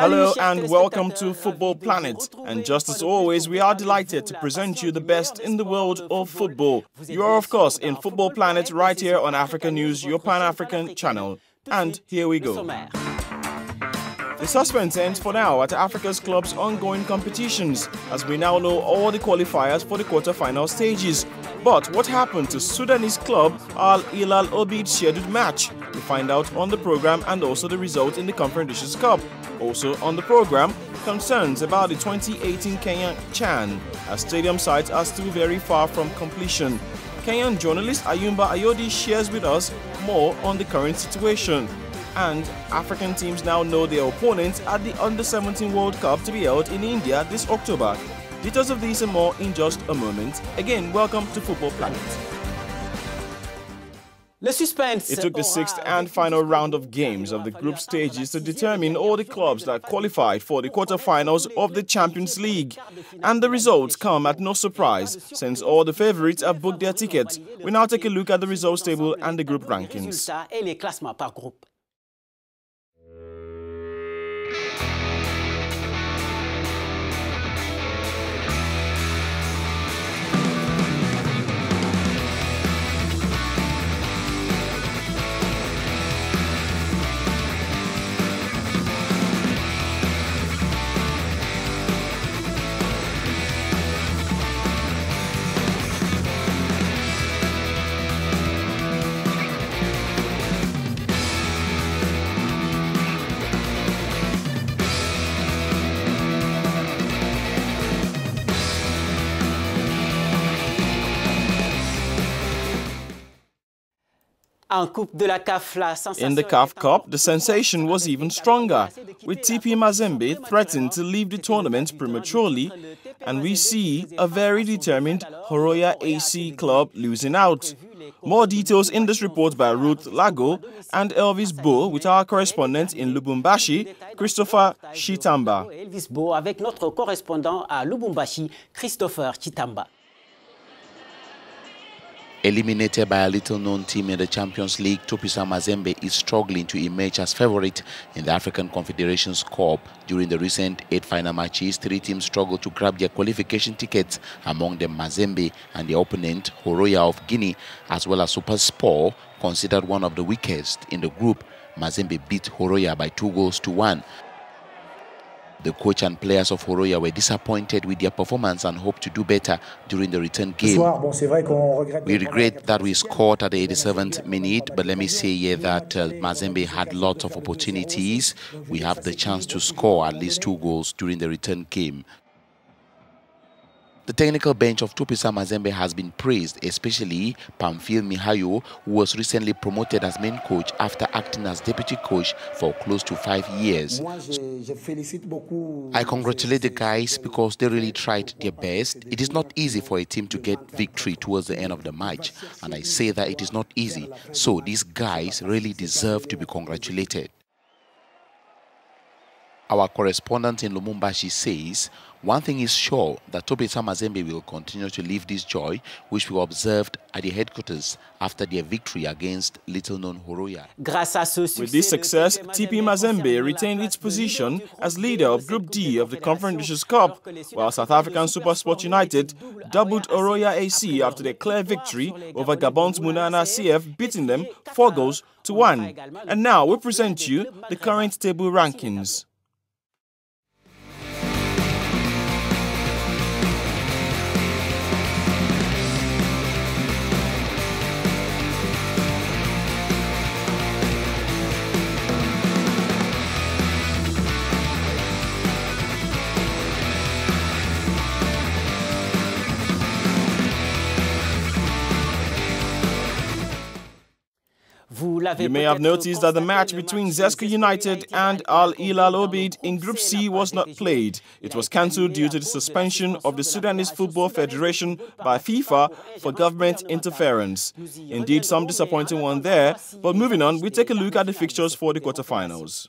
Hello and welcome to Football Planet. And just as always, we are delighted to present you the best in the world of football. You are, of course, in Football Planet right here on Africanews, your Pan-African channel. And here we go. The suspense ends for now at Africa's club's ongoing competitions, as we now know all the qualifiers for the quarter-final stages. But what happened to Sudanese club Hilla Obeid's scheduled match? We find out on the program and also the result in the Confederations Cup. Also on the program, concerns about the 2018 Kenyan CHAN, as stadium sites are still very far from completion. Kenyan journalist Ayumba Ayodi shares with us more on the current situation. And African teams now know their opponents at the Under-17 World Cup to be held in India this October. Details of these and more in just a moment. Again, welcome to Football Planet. It took the sixth and final round of games of the group stages to determine all the clubs that qualified for the quarterfinals of the Champions League. And the results come at no surprise, since all the favourites have booked their tickets. We now take a look at the results table and the group rankings. In the CAF Cup, the sensation was even stronger, with TP Mazembe threatened to leave the tournament prematurely, and we see a very determined Horoya AC club losing out. More details in this report by Ruth Lago and Elvis Bo with our correspondent in Lubumbashi, Christopher Chitamba. Elvis Bo avec notre correspondant à Lubumbashi, Christopher Chitamba. Eliminated by a little-known team in the Champions League, Tupisa Mazembe is struggling to emerge as favourite in the African Confederations Cup. During the recent 8 final matches, 3 teams struggled to grab their qualification tickets, among them Mazembe and their opponent, Horoya of Guinea, as well as Supersport, considered one of the weakest in the group. Mazembe beat Horoya by 2-1. The coach and players of Horoya were disappointed with their performance and hope to do better during the return game. We regret that we scored at the 87th minute, but let me say here that Mazembe had lots of opportunities. We have the chance to score at least 2 goals during the return game. The technical bench of Tupisa Mazembe has been praised, especially Pamphile Mihayo, who was recently promoted as main coach after acting as deputy coach for close to 5 years. I congratulate the guys because they really tried their best. It is not easy for a team to get victory towards the end of the match, and I say that it is not easy. So these guys really deserve to be congratulated. Our correspondent in Lubumbashi says, one thing is sure, that Tupisa Mazembe will continue to live this joy, which we observed at the headquarters after their victory against little-known Horoya. With this success, TP Mazembe retained its position as leader of Group D of the Confederations Cup, while South African Supersport United doubled Horoya AC after their clear victory over Gabon's Munana CF, beating them 4-1. And now we present you the current table rankings. You may have noticed that the match between Zesco United and Hilla Obeid in Group C was not played. It was cancelled due to the suspension of the Sudanese Football Federation by FIFA for government interference. Indeed, some disappointing one there, but moving on, we take a look at the fixtures for the quarterfinals.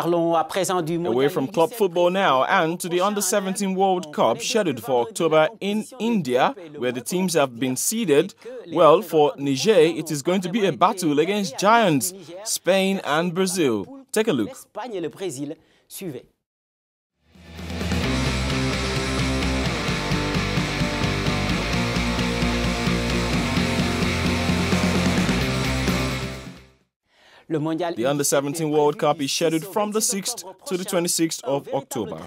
Parlons à présent du Away from club football now and to the Under-17 World Cup scheduled for October in India, where the teams have been seeded. Well, for Niger, it is going to be a battle against giants, Spain and Brazil. Take a look. L'Espagne et le Brésil suivaient. The Under-17 World Cup is scheduled from the 6th to the 26th of October.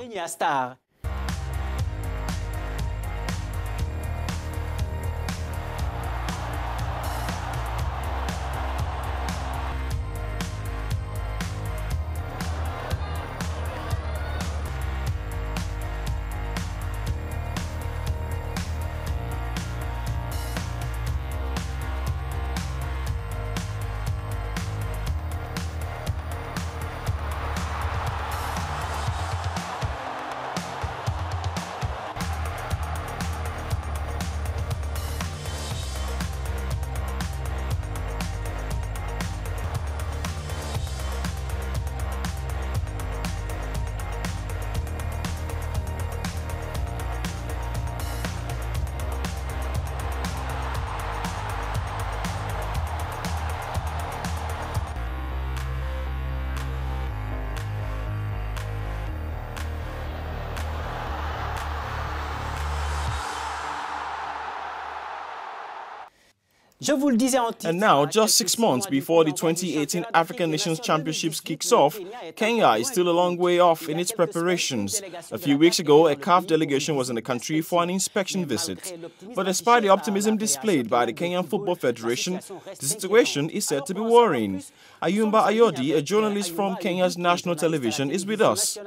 And now, just 6 months before the 2018 African Nations Championships kicks off, Kenya is still a long way off in its preparations. A few weeks ago, a CAF delegation was in the country for an inspection visit. But despite the optimism displayed by the Kenyan Football Federation, the situation is said to be worrying. Ayumba Ayodi, a journalist from Kenya's national television, is with us.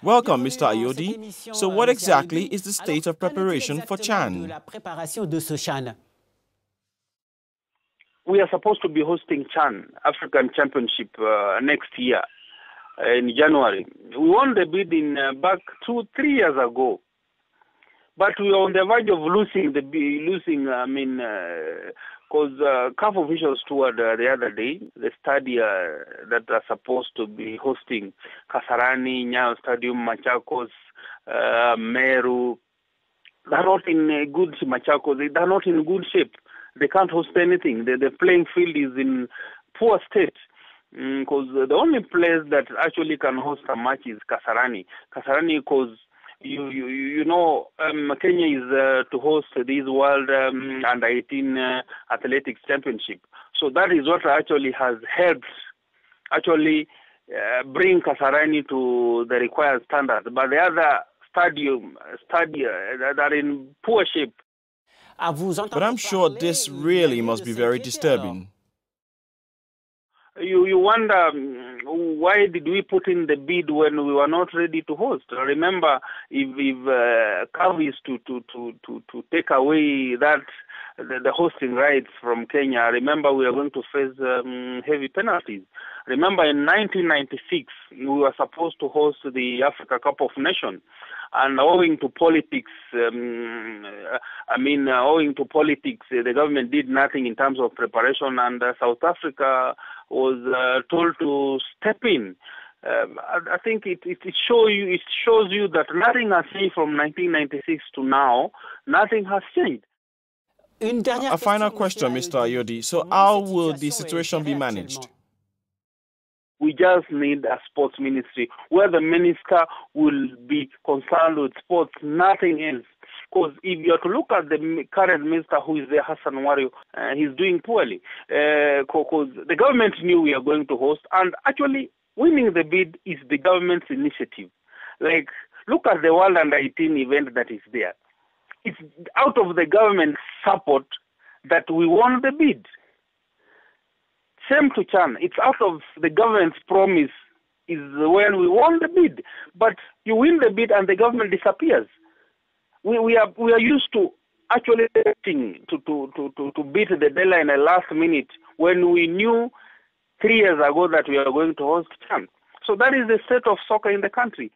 Welcome, Mr. Ayodi. So what exactly is the state of preparation for CHAN? We are supposed to be hosting CHAN, African Championship, next year in January. We won the bid in back 2-3 years ago, but we are on the verge of losing because CAF officials toured the other day the stadium that are supposed to be hosting Kasarani, Nyayo Stadium, Machakos, Meru. They're not in good Machakos. They're not in good shape. They can't host anything. The playing field is in poor state because the only place that actually can host a match is Kasarani. Kasarani, because you know Kenya is to host this World Under-18 Athletics Championship. So that is what actually has helped bring Kasarani to the required standards. But the other stadium that are in poor shape. But I'm sure this really must be very disturbing. You wonder why did we put in the bid when we were not ready to host? Remember, if CAF is to take away the hosting rights from Kenya, remember we are going to face heavy penalties. Remember, in 1996 we were supposed to host the African Cup of Nations. And owing to politics, the government did nothing in terms of preparation, and South Africa was told to step in. I think it shows you that nothing has changed from 1996 to now. Nothing has changed. A final question, Mr. Ayodi. So how will the situation be managed? We just need a sports ministry where the minister will be concerned with sports, nothing else. Because if you are to look at the current minister who is there, Hassan Wario, he's doing poorly. Because the government knew we are going to host, and actually winning the bid is the government's initiative. Like, look at the World Under-18 event that is there. It's out of the government's support that we won the bid. Same to CHAN. It's out of the government's promise is when we won the bid. But you win the bid and the government disappears. We are used to actually waiting to beat the deadline at the last minute when we knew 3 years ago that we are going to host CHAN. So that is the state of soccer in the country.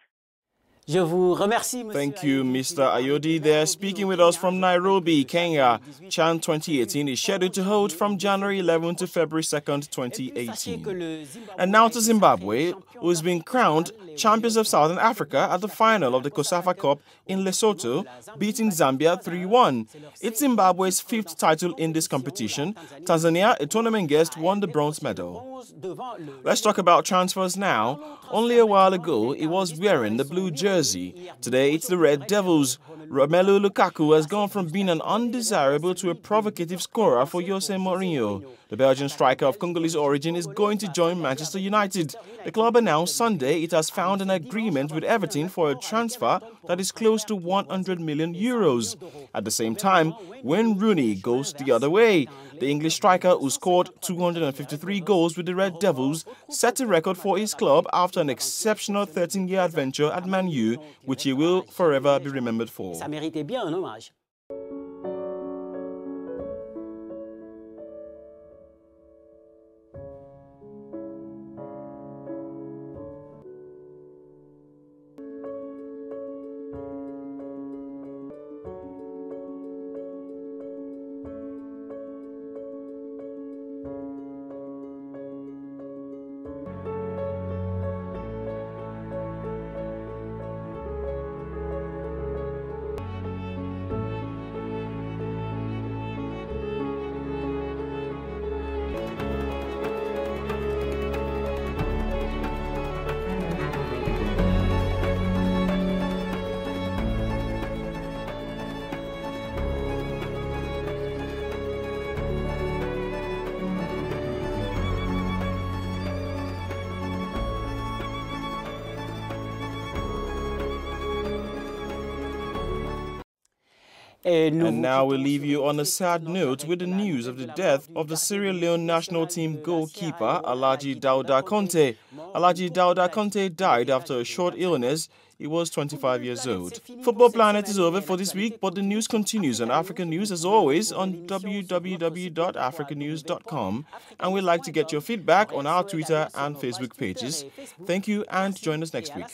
Je vous remercie, Thank you, Mr. Ayodi there, speaking with us from Nairobi, Kenya. CHAN 2018 is scheduled to hold from January 11 to February 2nd, 2018. And now to Zimbabwe, who has been crowned champions of Southern Africa at the final of the COSAFA Cup in Lesotho, beating Zambia 3-1. It's Zimbabwe's fifth title in this competition. Tanzania, a tournament guest, won the bronze medal. Let's talk about transfers now. Only a while ago, he was wearing the blue jersey. Today, it's the Red Devils. Romelu Lukaku has gone from being an undesirable to a provocative scorer for Jose Mourinho. The Belgian striker of Congolese origin is going to join Manchester United. The club announced Sunday it has found an agreement with Everton for a transfer that is close to 100 million euros. At the same time, Wayne Rooney goes the other way. The English striker, who scored 253 goals with the Red Devils, set a record for his club after an exceptional 13-year adventure at Man U, which he will forever be remembered for. Ça méritait bien un hommage. And now we'll leave you on a sad note with the news of the death of the Sierra Leone national team goalkeeper Alhaji Dauda Conte. Alhaji Dauda Conte died after a short illness. He was 25 years old. Football Planet is over for this week, but the news continues on African News as always on www.africanews.com. And we'd like to get your feedback on our Twitter and Facebook pages. Thank you and join us next week.